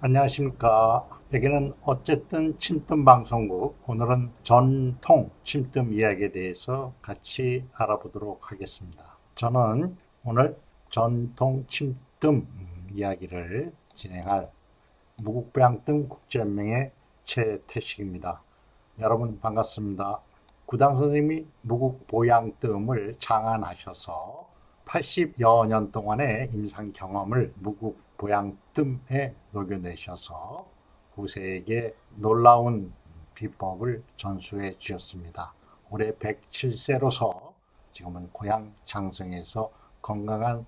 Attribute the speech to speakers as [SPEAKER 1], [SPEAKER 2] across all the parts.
[SPEAKER 1] 안녕하십니까. 여기는 어쨌든 침뜸 방송국. 오늘은 전통 침뜸 이야기에 대해서 같이 알아보도록 하겠습니다. 저는 오늘 전통 침뜸 이야기를 진행할 무국보양뜸 국제연맹의 최태식입니다. 여러분 반갑습니다. 구당 선생님이 무국보양뜸을 창안하셔서 80여 년 동안의 임상 경험을 무국보양뜸에 녹여내셔서 후세에게 놀라운 비법을 전수해 주셨습니다. 올해 107세로서 지금은 고향 장성에서 건강한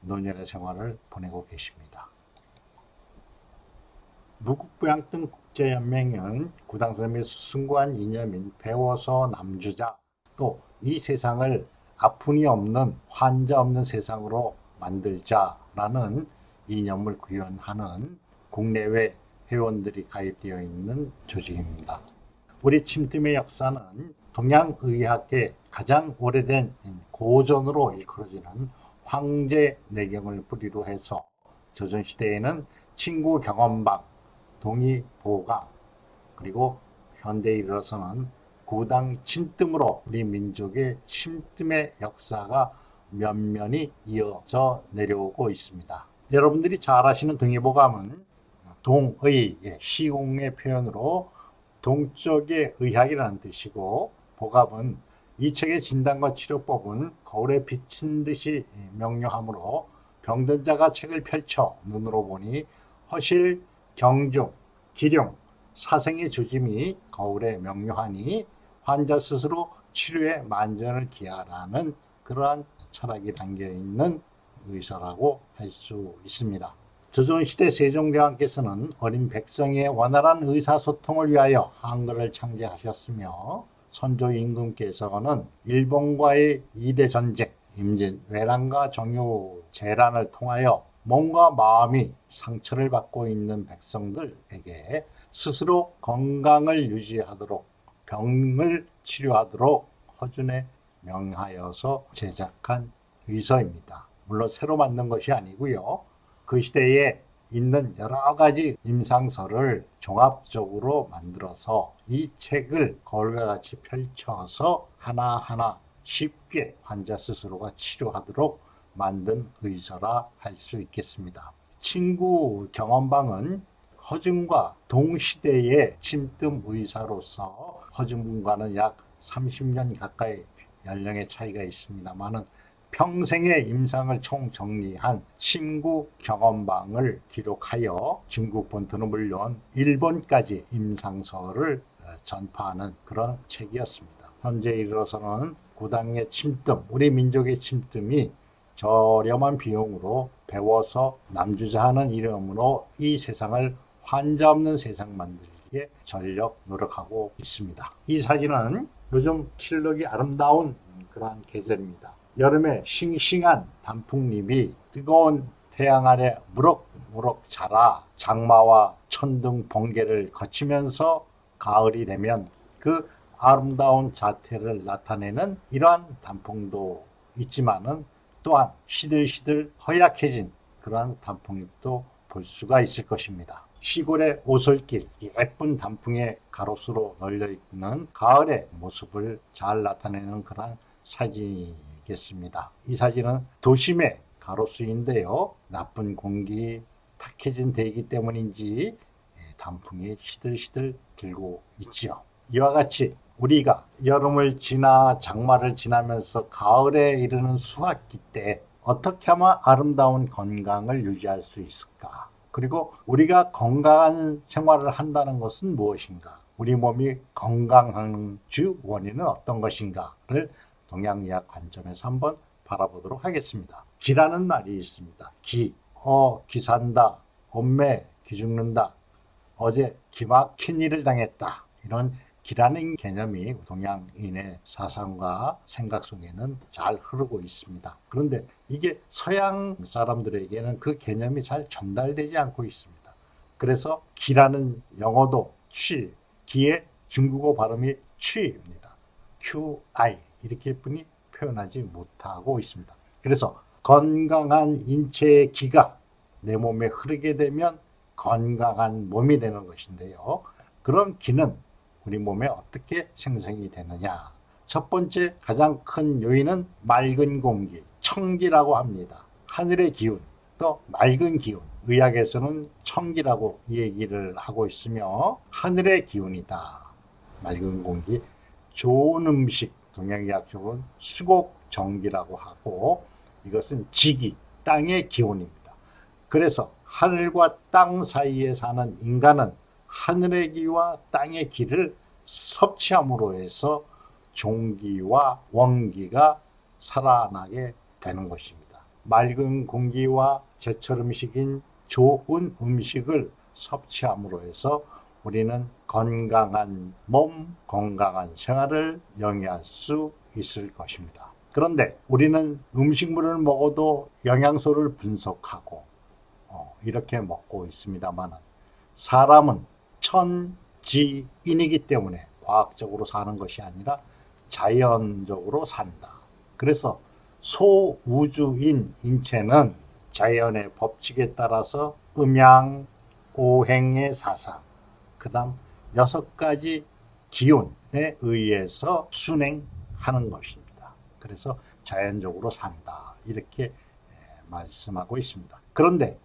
[SPEAKER 1] 노년의 생활을 보내고 계십니다. 무국보양뜸 국제연맹은 구당 선생님의 숭고한 이념인 배워서 남주자, 또 이 세상을 아픔이 없는 환자 없는 세상으로 만들자라는 이념을 구현하는 국내외 회원들이 가입되어 있는 조직입니다. 우리 침뜸의 역사는 동양의학의 가장 오래된 고전으로 일컬어지는 황제 내경을 뿌리로 해서 조선시대에는 친구 경험방, 동의보감, 그리고 현대에 이르러서는 구당 침뜸으로 우리 민족의 침뜸의 역사가 면면이 이어져 내려오고 있습니다. 여러분들이 잘 아시는 동의보감은 동의, 시공의 표현으로 동쪽의 의학이라는 뜻이고, 보감은 이 책의 진단과 치료법은 거울에 비친 듯이 명료하므로 병든 자가 책을 펼쳐 눈으로 보니 허실, 경중, 기룡, 사생의 조짐이 거울에 명료하니 환자 스스로 치료에 만전을 기하라는 그러한 철학이 담겨있는 의서라고 할 수 있습니다. 조선시대 세종대왕께서는 어린 백성의 원활한 의사소통을 위하여 한글을 창제하셨으며, 선조 임금께서는 일본과의 2대 전쟁, 임진, 외란과 정유, 재란을 통하여 몸과 마음이 상처를 받고 있는 백성들에게 스스로 건강을 유지하도록, 병을 치료하도록 허준에 명하여서 제작한 의서입니다. 물론 새로 만든 것이 아니고요. 그 시대에 있는 여러 가지 임상서를 종합적으로 만들어서 이 책을 거울과 같이 펼쳐서 하나하나 쉽게 환자 스스로가 치료하도록 만든 의서라 할 수 있겠습니다. 친구 경험방은 허준과 동시대의 침뜸 의사로서 허준군과는 약 30년 가까이 연령의 차이가 있습니다만은 평생의 임상을 총정리한 친구 경험방을 기록하여 중국 본토는 물론 일본까지 임상서를 전파하는 그런 책이었습니다. 현재 이르러서는 구당의 침뜸, 우리 민족의 침뜸이 저렴한 비용으로 배워서 남주자하는 이름으로 이 세상을 환자 없는 세상 만들기에 전력 노력하고 있습니다. 이 사진은 요즘 실록이 아름다운 그러한 계절입니다. 여름에 싱싱한 단풍잎이 뜨거운 태양 아래 무럭무럭 자라 장마와 천둥 번개를 거치면서 가을이 되면 그 아름다운 자태를 나타내는 이러한 단풍도 있지만은 또한 시들시들 허약해진 그러한 단풍잎도 볼 수가 있을 것입니다. 시골의 오솔길, 예쁜 단풍의 가로수로 널려있는 가을의 모습을 잘 나타내는 그러한 사진이겠습니다. 이 사진은 도심의 가로수인데요. 나쁜 공기, 탁해진 대기 때문인지 단풍이 시들시들 들고 있지요. 이와 같이 우리가 여름을 지나 장마를 지나면서 가을에 이르는 수학기 때 어떻게 하면 아름다운 건강을 유지할 수 있을까? 그리고 우리가 건강한 생활을 한다는 것은 무엇인가? 우리 몸이 건강한 주 원인은 어떤 것인가를 동양의학 관점에서 한번 바라보도록 하겠습니다. 기라는 말이 있습니다. 기산다, 엄매, 기 죽는다, 어제 기막힌 일을 당했다. 이런 기라는 개념이 동양인의 사상과 생각 속에는 잘 흐르고 있습니다. 그런데 이게 서양 사람들에게는 그 개념이 잘 전달되지 않고 있습니다. 그래서 기라는 영어도 취, 기의 중국어 발음이 취입니다. QI 이렇게 뿐이 표현하지 못하고 있습니다. 그래서 건강한 인체의 기가 내 몸에 흐르게 되면 건강한 몸이 되는 것인데요. 그런 기는 우리 몸에 어떻게 생성이 되느냐? 첫 번째 가장 큰 요인은 맑은 공기, 청기라고 합니다. 하늘의 기운, 또 맑은 기운. 의학에서는 청기라고 얘기를 하고 있으며 하늘의 기운이다. 맑은 공기, 좋은 음식, 동양의학적으로는 수곡정기라고 하고 이것은 지기, 땅의 기운입니다. 그래서 하늘과 땅 사이에 사는 인간은 하늘의 기와 땅의 기를 섭취함으로 해서 종기와 원기가 살아나게 되는 것입니다. 맑은 공기와 제철 음식인 좋은 음식을 섭취함으로 해서 우리는 건강한 몸, 건강한 생활을 영위할 수 있을 것입니다. 그런데 우리는 음식물을 먹어도 영양소를 분석하고 이렇게 먹고 있습니다만 사람은 천지인이기 때문에 과학적으로 사는 것이 아니라 자연적으로 산다. 그래서 소우주인 인체는 자연의 법칙에 따라서 음양, 오행의 사상, 그 다음 6가지 기운에 의해서 순행하는 것입니다. 그래서 자연적으로 산다. 이렇게 말씀하고 있습니다. 그런데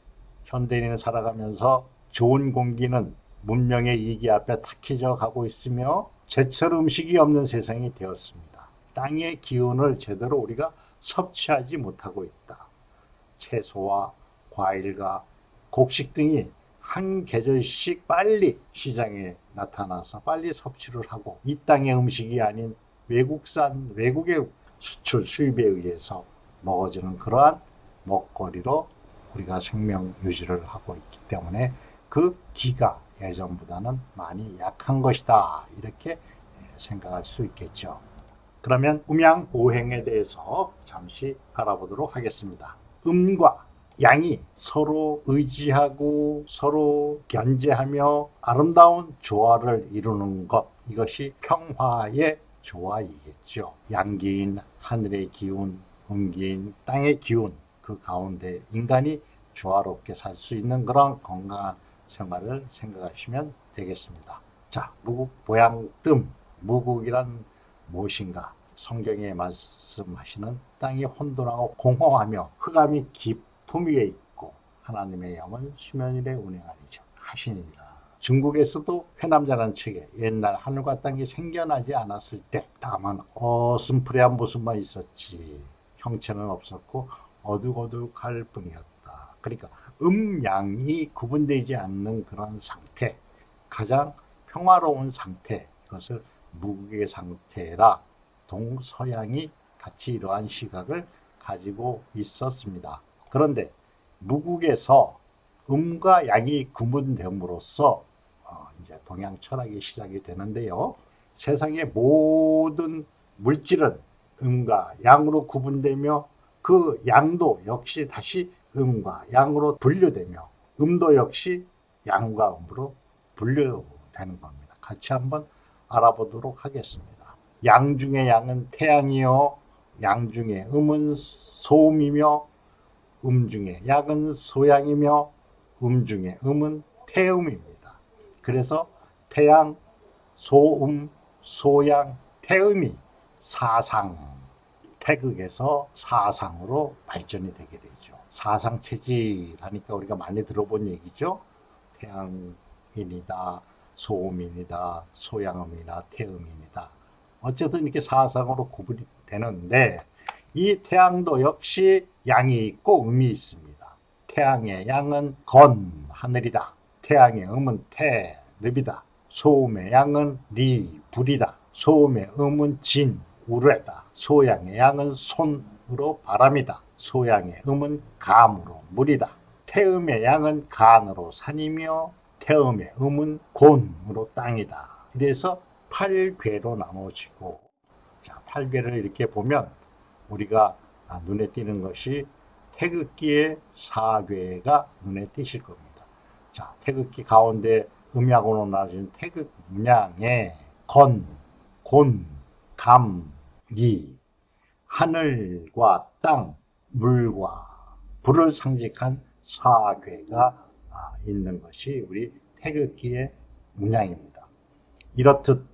[SPEAKER 1] 현대인은 살아가면서 좋은 공기는 문명의 이기 앞에 탁해져 가고 있으며 제철 음식이 없는 세상이 되었습니다. 땅의 기운을 제대로 우리가 섭취하지 못하고 있다. 채소와 과일과 곡식 등이 한 계절씩 빨리 시장에 나타나서 빨리 섭취를 하고 이 땅의 음식이 아닌 외국산, 외국의 수출, 수입에 의해서 먹어지는 그러한 먹거리로 우리가 생명 유지를 하고 있기 때문에 그 기가 예전보다는 많이 약한 것이다. 이렇게 생각할 수 있겠죠. 그러면 음양 오행에 대해서 잠시 알아보도록 하겠습니다. 음과 양이 서로 의지하고 서로 견제하며 아름다운 조화를 이루는 것, 이것이 평화의 조화이겠죠. 양기인 하늘의 기운, 음기인 땅의 기운, 그 가운데 인간이 조화롭게 살 수 있는 그런 건강한 생활을 생각하시면 되겠습니다. 자, 무국 보양뜸, 무국이란 무엇인가? 성경에 말씀하시는 땅이 혼돈하고 공허하며 흑암이 깊음 위에 있고 하나님의 영은 수면 위에 운행하리죠. 하시니라. 중국에서도 회남자라는 책에 옛날 하늘과 땅이 생겨나지 않았을 때 다만 어슴푸레한 모습만 있었지 형체는 없었고 어둑어둑할 뿐이었다. 그러니까 음양이 구분되지 않는 그런 상태, 가장 평화로운 상태, 이것을 무국의 상태라 동서양이 같이 이러한 시각을 가지고 있었습니다. 그런데 무국에서 음과 양이 구분됨으로써 이제 동양 철학이 시작이 되는데요. 세상의 모든 물질은 음과 양으로 구분되며 그 양도 역시 다시 음과 양으로 분류되며 음도 역시 양과 음으로 분류되는 겁니다. 같이 한번 알아보도록 하겠습니다. 양 중의 양은 태양이요, 양 중의 음은 소음이며 음 중의 양은 소양이며 음 중의 음은 태음입니다. 그래서 태양, 소음, 소양, 태음이 사상, 태극에서 사상으로 발전이 되게 되죠. 사상체질하니까 우리가 많이 들어본 얘기죠. 태양인이다, 소음인이다, 소양음이나 태음인이다. 어쨌든 이렇게 사상으로 구분이 되는데 이 태양도 역시 양이 있고 음이 있습니다. 태양의 양은 건, 하늘이다. 태양의 음은 태, 늪이다. 소음의 양은 리, 불이다. 소음의 음은 진, 우레다. 소양의 양은 손으로 바람이다. 소양의 음은 감으로 물이다. 태음의 양은 간으로 산이며 태음의 음은 곤으로 땅이다. 그래서 8궤로 나눠지고, 자, 8궤를 이렇게 보면 우리가 눈에 띄는 것이 태극기의 4궤가 눈에 띄실 겁니다. 자, 태극기 가운데 음양으로 나눠진 태극 문양에 건, 곤, 감, 리, 하늘과 땅, 물과 불을 상징한 4궤가 있는 것이 우리 태극기의 문양입니다. 이렇듯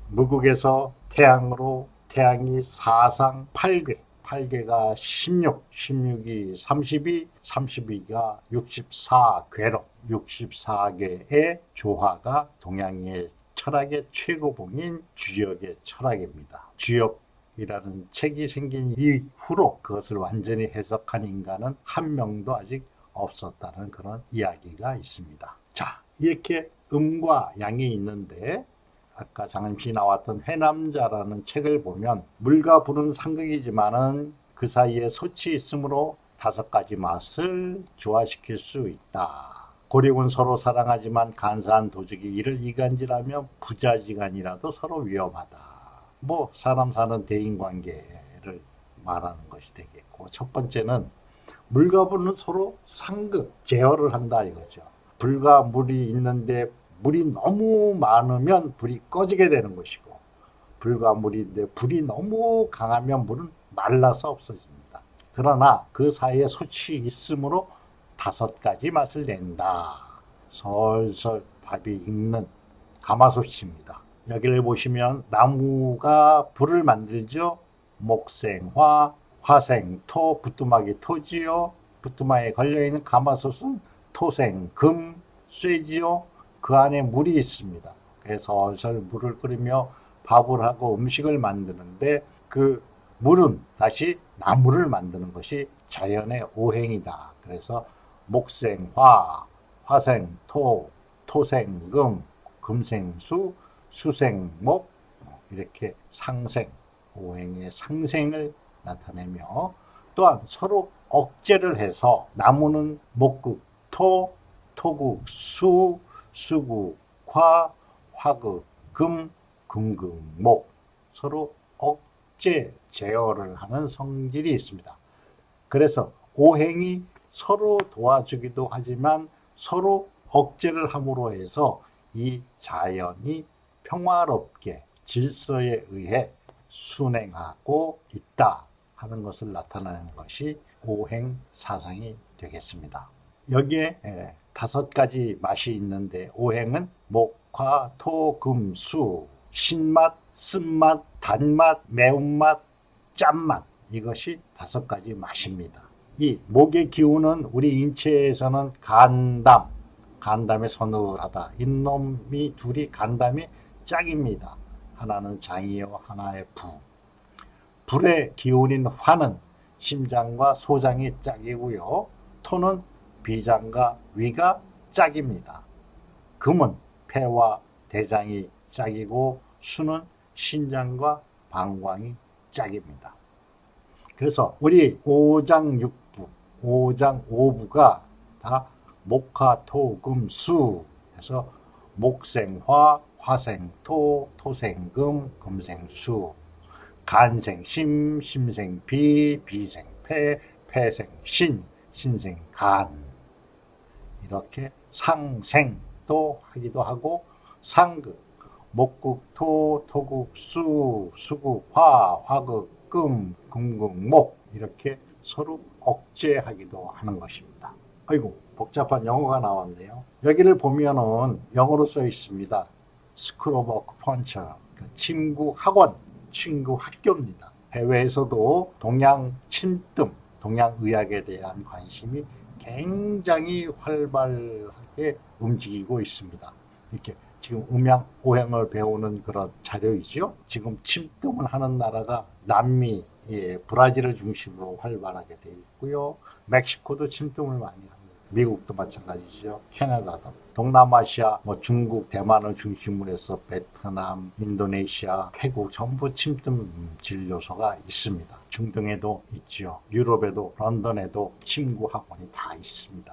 [SPEAKER 1] 무국에서 태양으로 태양이 사상 8궤, 8궤가 16, 16이 32, 32가 64궤로 64개의 조화가 동양의 철학의 최고봉인 주역의 철학입니다. 주역이라는 책이 생긴 이후로 그것을 완전히 해석한 인간은 한 명도 아직 없었다는 그런 이야기가 있습니다. 자, 이렇게 음과 양이 있는데 아까 잠시 나왔던 회남자라는 책을 보면 물과 불은 상극이지만은 그 사이에 소치 있으므로 5가지 맛을 조화시킬 수 있다. 고리군 서로 사랑하지만 간사한 도적이 이를 이간질하면 부자지간이라도 서로 위험하다. 뭐 사람 사는 대인관계를 말하는 것이 되겠고, 첫 번째는 물과 불은 서로 상극, 제어를 한다 이거죠. 불과 물이 있는데 물이 너무 많으면 불이 꺼지게 되는 것이고, 불과 물인데 불이 너무 강하면 물은 말라서 없어집니다. 그러나 그 사이에 소치 있으므로 5가지 맛을 낸다. 솔솔 밥이 익는 가마솥입니다. 여기를 보시면 나무가 불을 만들죠. 목생화, 화생토, 부뚜막이 토지요. 부뚜막에 걸려있는 가마솥은 토생금, 쇠지요. 그 안에 물이 있습니다. 그래서 솔솔 물을 끓이며 밥을 하고 음식을 만드는데 그 물은 다시 나무를 만드는 것이 자연의 오행이다. 그래서 목생화, 화생토, 토생금, 금생수, 수생목 이렇게 상생, 오행의 상생을 나타내며 또한 서로 억제를 해서 나무는 목극토, 토극수, 수극화, 화극금, 금극목 서로 억제, 제어를 하는 성질이 있습니다. 그래서 오행이 서로 도와주기도 하지만 서로 억제를 함으로 해서 이 자연이 평화롭게 질서에 의해 순행하고 있다 하는 것을 나타내는 것이 오행 사상이 되겠습니다. 여기에 5가지 맛이 있는데 오행은 목화, 토, 금, 수, 신맛, 쓴맛, 단맛, 매운맛, 짠맛 이것이 5가지 맛입니다. 이 목의 기운은 우리 인체에서는 간담이 서늘하다. 이놈이 둘이 간담이 짝입니다. 하나는 장이요, 하나의 부. 불의 기운인 화는 심장과 소장이 짝이고요. 토는 비장과 위가 짝입니다. 금은 폐와 대장이 짝이고 수는 신장과 방광이 짝입니다. 그래서 우리 오장육부, 오장오부가 다 목화토금수 해서 목생화, 화생토, 토생금, 금생수, 간생심, 심생비, 비생패, 패생신, 신생간 이렇게 상생도 하기도 하고 상극, 목극토, 토극수, 수극화, 화극금, 금극목 이렇게 서로 억제하기도 하는 것입니다. 아이고 복잡한 영어가 나왔네요. 여기를 보면은 영어로 써 있습니다. School of Acupuncture, 침구 학원, 침구 학교입니다. 해외에서도 동양 침뜸, 동양 의학에 대한 관심이 굉장히 활발하게 움직이고 있습니다. 이렇게 지금 음양 오행을 배우는 그런 자료이죠. 지금 침뜸을 하는 나라가 남미, 브라질을 중심으로 활발하게 되어 있고요. 멕시코도 침뜸을 많이 합니다. 미국도 마찬가지죠. 캐나다도. 동남아시아, 중국, 대만을 중심으로 해서 베트남, 인도네시아, 태국 전부 침뜸 진료소가 있습니다. 중동에도 있죠. 유럽에도 런던에도 침구 학원이 다 있습니다.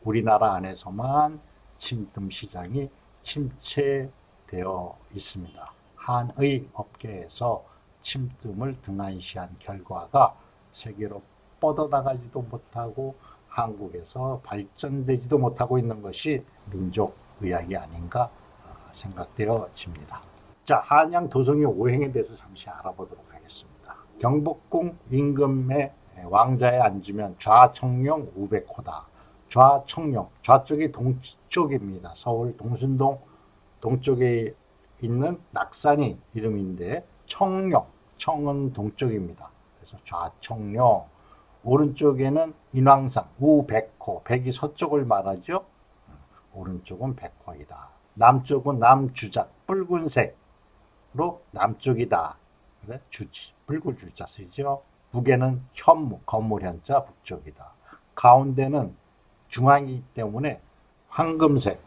[SPEAKER 1] 우리나라 안에서만 침뜸 시장이 침체되어 있습니다. 한의 업계에서 침뜸을 등한시한 결과가 세계로 뻗어나가지도 못하고 한국에서 발전되지도 못하고 있는 것이 민족의학이 아닌가 생각되어집니다. 자, 한양 도성의 오행에 대해서 잠시 알아보도록 하겠습니다. 경복궁 임금의 왕자에 앉으면 좌청룡 우백호다. 좌청룡, 좌쪽이 동쪽입니다. 서울 동순동 동쪽에 있는 낙산이 이름인데 청룡, 청은 동쪽입니다. 그래서 좌청룡. 오른쪽에는 인왕산, 우백호, 백이 서쪽을 말하죠. 오른쪽은 백호이다. 남쪽은 남주작, 붉은색으로 남쪽이다. 그래? 주지, 붉은주자 쓰죠. 북에는 현무, 건물 현자, 북쪽이다. 가운데는 중앙이기 때문에 황금색,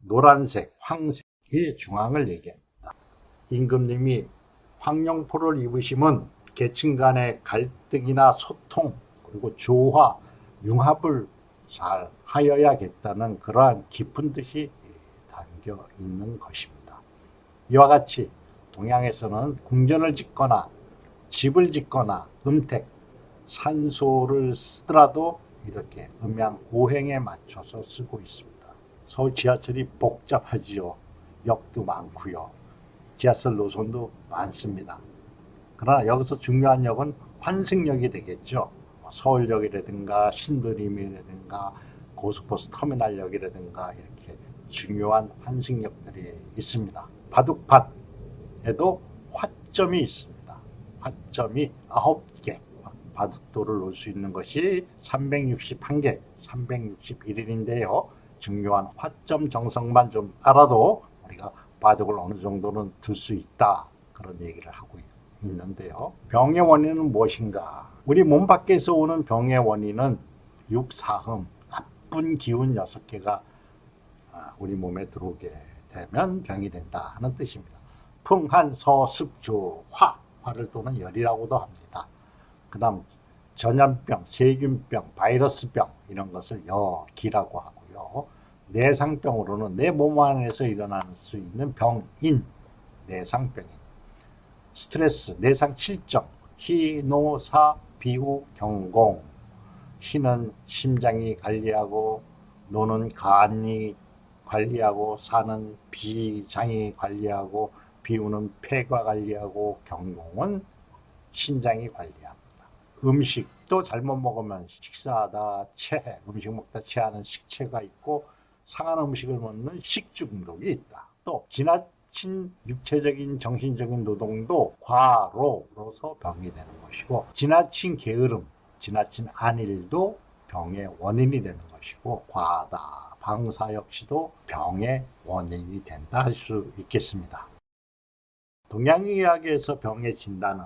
[SPEAKER 1] 노란색, 황색의 중앙을 얘기합니다. 임금님이 황룡포를 입으시면 계층 간의 갈등이나 소통, 그리고 조화, 융합을 잘 하여야겠다는 그러한 깊은 뜻이 담겨 있는 것입니다. 이와 같이 동양에서는 궁전을 짓거나 집을 짓거나 음택, 산소를 쓰더라도 이렇게 음양 오행에 맞춰서 쓰고 있습니다. 서울 지하철이 복잡하지요. 역도 많고요. 지하철 노선도 많습니다. 그러나 여기서 중요한 역은 환승역이 되겠죠. 서울역이라든가 신도림이라든가 고속버스 터미널역이라든가 이렇게 중요한 환승역들이 있습니다. 바둑판에도 화점이 있습니다. 화점이 9개. 바둑돌을 놓을 수 있는 것이 361개, 361일인데요. 중요한 화점 정성만 좀 알아도 우리가 바둑을 어느 정도는 둘 수 있다. 그런 얘기를 하고 있는데요. 병의 원인은 무엇인가? 우리 몸 밖에서 오는 병의 원인은 육사흠, 나쁜 기운 6개가 우리 몸에 들어오게 되면 병이 된다 하는 뜻입니다. 풍한, 서, 습, 조, 화, 화를 또는 열이라고도 합니다. 그 다음 전염병, 세균병, 바이러스병 이런 것을 여기라고 하고요. 내상병으로는 내 몸 안에서 일어날 수 있는 병인, 내상병인. 스트레스, 내상 칠정, 희, 노, 사, 비후, 경공. 희는 심장이 관리하고, 노는 간이 관리하고, 사는 비장이 관리하고, 비후는 폐가 관리하고, 경공은 신장이 관리합니다. 음식도 잘못 먹으면 식사하다 체해, 음식 먹다 체하는 식체가 있고, 상한 음식을 먹는 식중독이 있다. 또 지나친 육체적인 정신적인 노동도 과로로서 병이 되는 것이고, 지나친 게으름, 지나친 안일도 병의 원인이 되는 것이고, 과다, 방사 역시도 병의 원인이 된다 할 수 있겠습니다. 동양의학에서 병의 진단은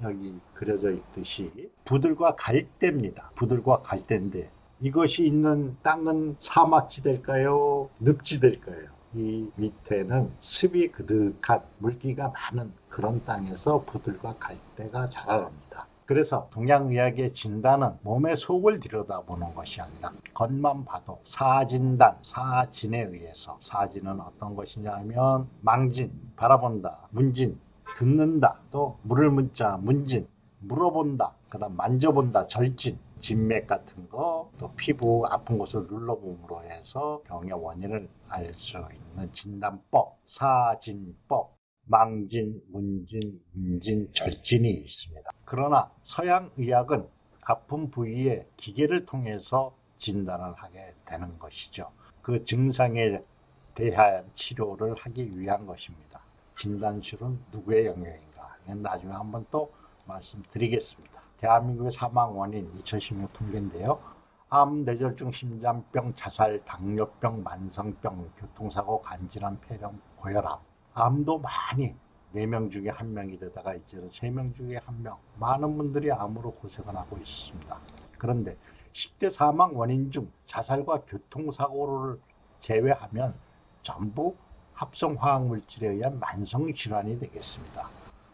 [SPEAKER 1] 여기 그려져 있듯이 부들과 갈대입니다. 부들과 갈대인데 이것이 있는 땅은 사막지대일까요? 늪지대일까요? 이 밑에는 습이 그득한 물기가 많은 그런 땅에서 부들과 갈대가 자라납니다. 그래서 동양의학의 진단은 몸의 속을 들여다보는 것이 아니라 겉만 봐도 사진단, 사진에 의해서, 사진은 어떤 것이냐 하면 망진, 바라본다, 문진, 듣는다, 또 물을 문자, 문진, 물어본다, 그 다음 만져본다, 절진, 진맥 같은 거, 또 피부 아픈 곳을 눌러봄으로 해서 병의 원인을 알 수 있는 진단법, 사진법, 망진, 문진, 문진, 절진이 있습니다. 그러나 서양의학은 아픈 부위에 기계를 통해서 진단을 하게 되는 것이죠. 그 증상에 대한 치료를 하기 위한 것입니다. 진단술은 누구의 영역인가? 나중에 한번 또 말씀드리겠습니다. 대한민국의 사망 원인 2016 통계인데요. 암, 뇌졸중, 심장병, 자살, 당뇨병, 만성병, 교통사고, 간질환, 폐렴, 고혈압. 암도 많이 4명 중에 1명이 되다가 이제는 3명 중에 1명. 많은 분들이 암으로 고생을 하고 있습니다. 그런데 10대 사망 원인 중 자살과 교통사고를 제외하면 전부 합성화학물질에 의한 만성질환이 되겠습니다.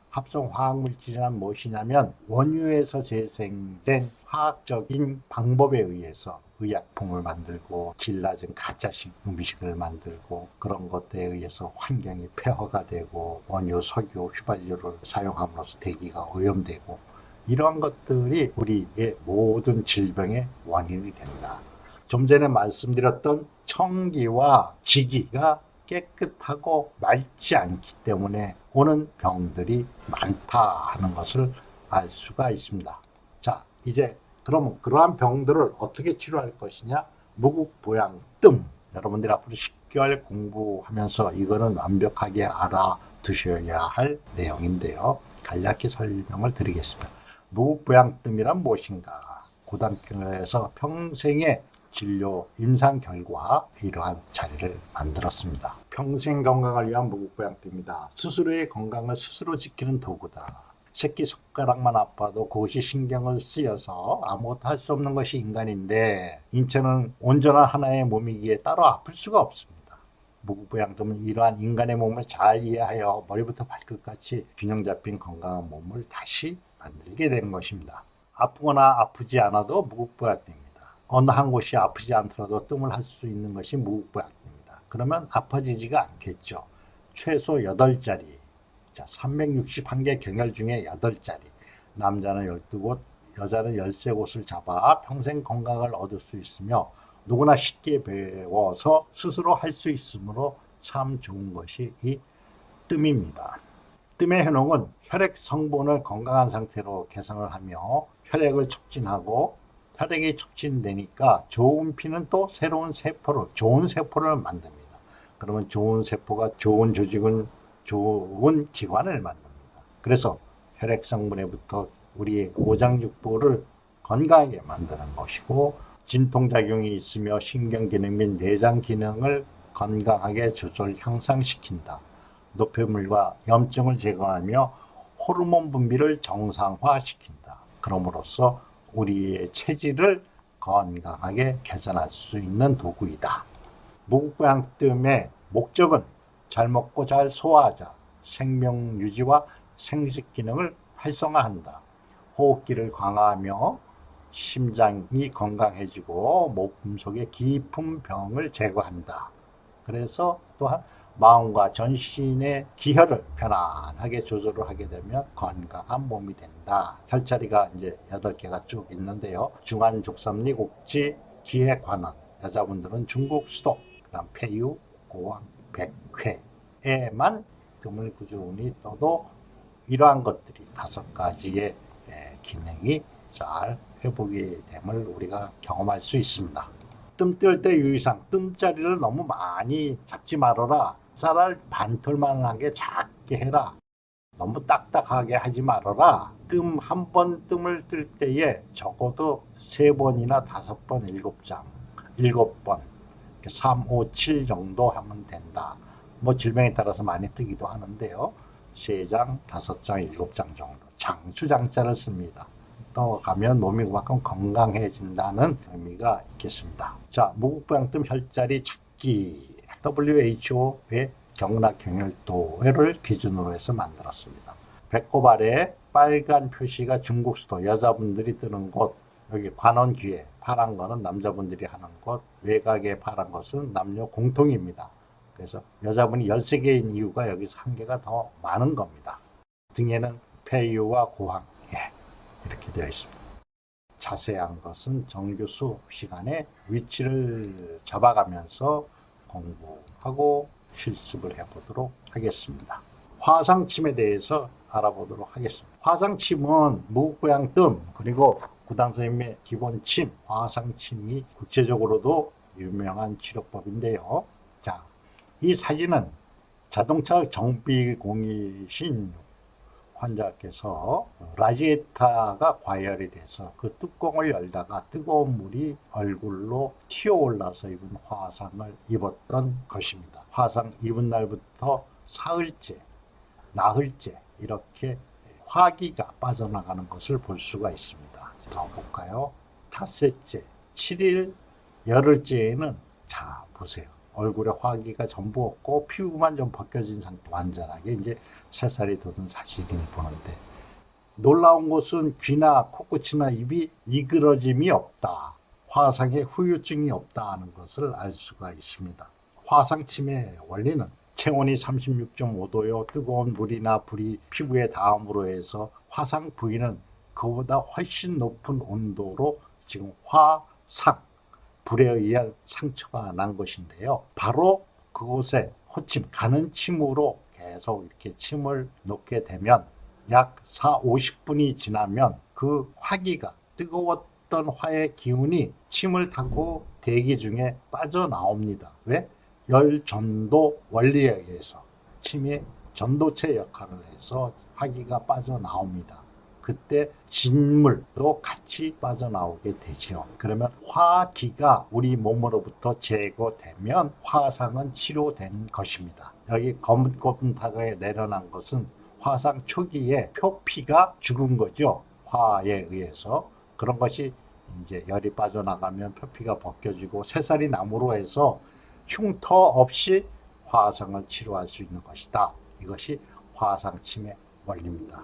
[SPEAKER 1] 합성화학물질이란 무엇이냐면 원유에서 재생된 화학적인 방법에 의해서 의약품을 만들고 질 낮은 가짜식 음식을 만들고 그런 것에 의해서 환경이 폐허가 되고 원유, 석유, 휘발유를 사용함으로써 대기가 오염되고 이러한 것들이 우리의 모든 질병의 원인이 된다. 좀 전에 말씀드렸던 청기와 지기가 깨끗하고 맑지 않기 때문에 오는 병들이 많다 하는 것을 알 수가 있습니다. 자, 이제 그러면 그러한 병들을 어떻게 치료할 것이냐? 무국보양 뜸. 여러분들이 앞으로 10개월 공부하면서 이거는 완벽하게 알아두셔야 할 내용인데요. 간략히 설명을 드리겠습니다. 무국보양 뜸이란 무엇인가? 고등학교에서 평생의 진료 임상 결과 이러한 자리를 만들었습니다. 평생 건강을 위한 무국보양뜸이다. 스스로의 건강을 스스로 지키는 도구다. 새끼손가락만 아파도 그것이 신경을 쓰여서 아무것도 할 수 없는 것이 인간인데 인체는 온전한 하나의 몸이기에 따로 아플 수가 없습니다. 무국보양뜸은 이러한 인간의 몸을 잘 이해하여 머리부터 발끝까지 균형 잡힌 건강한 몸을 다시 만들게 되는 것입니다. 아프거나 아프지 않아도 무국보양뜸입니다. 어느 한 곳이 아프지 않더라도 뜸을 할 수 있는 것이 무국보양뜸입니다. 그러면 아파지지가 않겠죠. 최소 8자리, 자 361개 경혈 중에 8자리, 남자는 12곳, 여자는 13곳을 잡아 평생 건강을 얻을 수 있으며 누구나 쉽게 배워서 스스로 할 수 있으므로 참 좋은 것이 이 뜸입니다. 뜸의 효능은 혈액 성분을 건강한 상태로 개선을 하며 혈액을 촉진하고 혈액이 촉진되니까 좋은 피는 또 새로운 세포를, 좋은 세포를 만듭니다. 그러면 좋은 세포가 좋은 조직은 좋은 기관을 만듭니다. 그래서 혈액 성분에부터 우리의 오장육부를 건강하게 만드는 것이고 진통작용이 있으며 신경기능 및 내장 기능을 건강하게 조절 향상시킨다. 노폐물과 염증을 제거하며 호르몬 분비를 정상화시킨다. 그럼으로써 우리의 체질을 건강하게 개선할 수 있는 도구이다. 무국보양뜸의 목적은 잘 먹고 잘 소화하자, 생명 유지와 생식 기능을 활성화한다. 호흡기를 강화하며 심장이 건강해지고 몸속의 깊은 병을 제거한다. 그래서 또한 마음과 전신의 기혈을 편안하게 조절을 하게 되면 건강한 몸이 된다. 혈자리가 이제 8개가 쭉 있는데요. 중안, 족삼리, 옥지, 기해, 관원. 여자분들은 중국, 수도, 그다음 폐유, 고왕, 백회에만 뜸을 꾸준히 떠도 이러한 것들이 5가지의 기능이 잘 회복이 됨을 우리가 경험할 수 있습니다. 뜸 뜰 때 유의사항, 뜸자리를 너무 많이 잡지 말아라. 쌀알 반톨만하게 작게 해라. 너무 딱딱하게 하지 말아라. 뜸 한 번 뜸을 뜰 때에 적어도 3번이나 5번, 7장, 7번, 3, 5, 7 정도 하면 된다. 뭐 질병에 따라서 많이 뜨기도 하는데요. 3장, 5장, 7장 정도. 장수장자를 씁니다. 또 가면 몸이 그만큼 건강해진다는 의미가 있겠습니다. 자, 무국보양뜸 혈자리 찾기. WHO의 경락경혈도를 기준으로 해서 만들었습니다. 배꼽 아래 빨간 표시가 중국 수도, 여자분들이 뜨는 곳, 여기 관원 귀에 파란 거는 남자분들이 하는 곳, 외곽에 파란 것은 남녀 공통입니다. 그래서 여자분이 13개인 이유가 여기서 1개가 더 많은 겁니다. 등에는 폐유와 고항, 이렇게 되어 있습니다. 자세한 것은 정규 수업 시간에 위치를 잡아가면서 공부하고 실습을 해보도록 하겠습니다. 화상침에 대해서 알아보도록 하겠습니다. 화상침은 무국보양뜸 그리고 구당선생님의 기본침, 화상침이 국제적으로도 유명한 치료법인데요. 자, 이 사진은 자동차 정비공이신 환자께서 라지에타가 과열이 돼서 그 뚜껑을 열다가 뜨거운 물이 얼굴로 튀어올라서 입은 화상을 입었던 것입니다. 화상 입은 날부터 사흘째, 나흘째 이렇게 화기가 빠져나가는 것을 볼 수가 있습니다. 더 볼까요? 닷새째, 7일, 열흘째에는 자 보세요. 얼굴에 화기가 전부 없고 피부만 좀 벗겨진 상태, 완전하게 이제 새살이 돋은 사실이 보는데, 놀라운 것은 귀나 코끝이나 입이 이그러짐이 없다. 화상에 후유증이 없다 하는 것을 알 수가 있습니다. 화상침의 원리는 체온이 36.5도요. 뜨거운 물이나 불이 피부에 닿음으로 해서 화상 부위는 그보다 훨씬 높은 온도로 지금 화상, 불에 의한 상처가 난 것인데요. 바로 그곳에 호침, 가는 침으로 계속 이렇게 침을 놓게 되면 약 50분이 지나면 그 화기가, 뜨거웠던 어떤 화의 기운이 침을 타고 대기 중에 빠져나옵니다. 왜? 열 전도 원리에 의해서 침이 전도체 역할을 해서 화기가 빠져나옵니다. 그때 진물도 같이 빠져나오게 되죠. 그러면 화기가 우리 몸으로부터 제거되면 화상은 치료된 것입니다. 여기 검은 꽃다가에 내려난 것은 화상 초기에 표피가 죽은 거죠. 화에 의해서. 그런 것이 이제 열이 빠져나가면 표피가 벗겨지고 새살이 나무로 해서 흉터 없이 화상을 치료할 수 있는 것이다. 이것이 화상침의 원리입니다.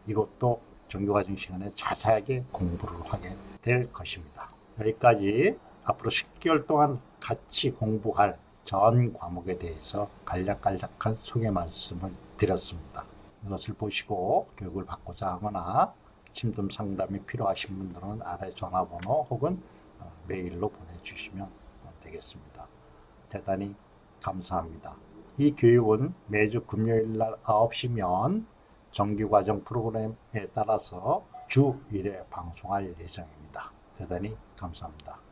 [SPEAKER 1] 이것도 정교과정 시간에 자세하게 공부를 하게 될 것입니다. 여기까지 앞으로 10개월 동안 같이 공부할 전 과목에 대해서 간략한 소개 말씀을 드렸습니다. 이것을 보시고 교육을 받고자 하거나 침좀 상담이 필요하신 분들은 아래 전화번호 혹은 메일로 보내주시면 되겠습니다. 대단히 감사합니다. 이 교육은 매주 금요일 날 9시면 정규과정 프로그램에 따라서 주 1회 방송할 예정입니다. 대단히 감사합니다.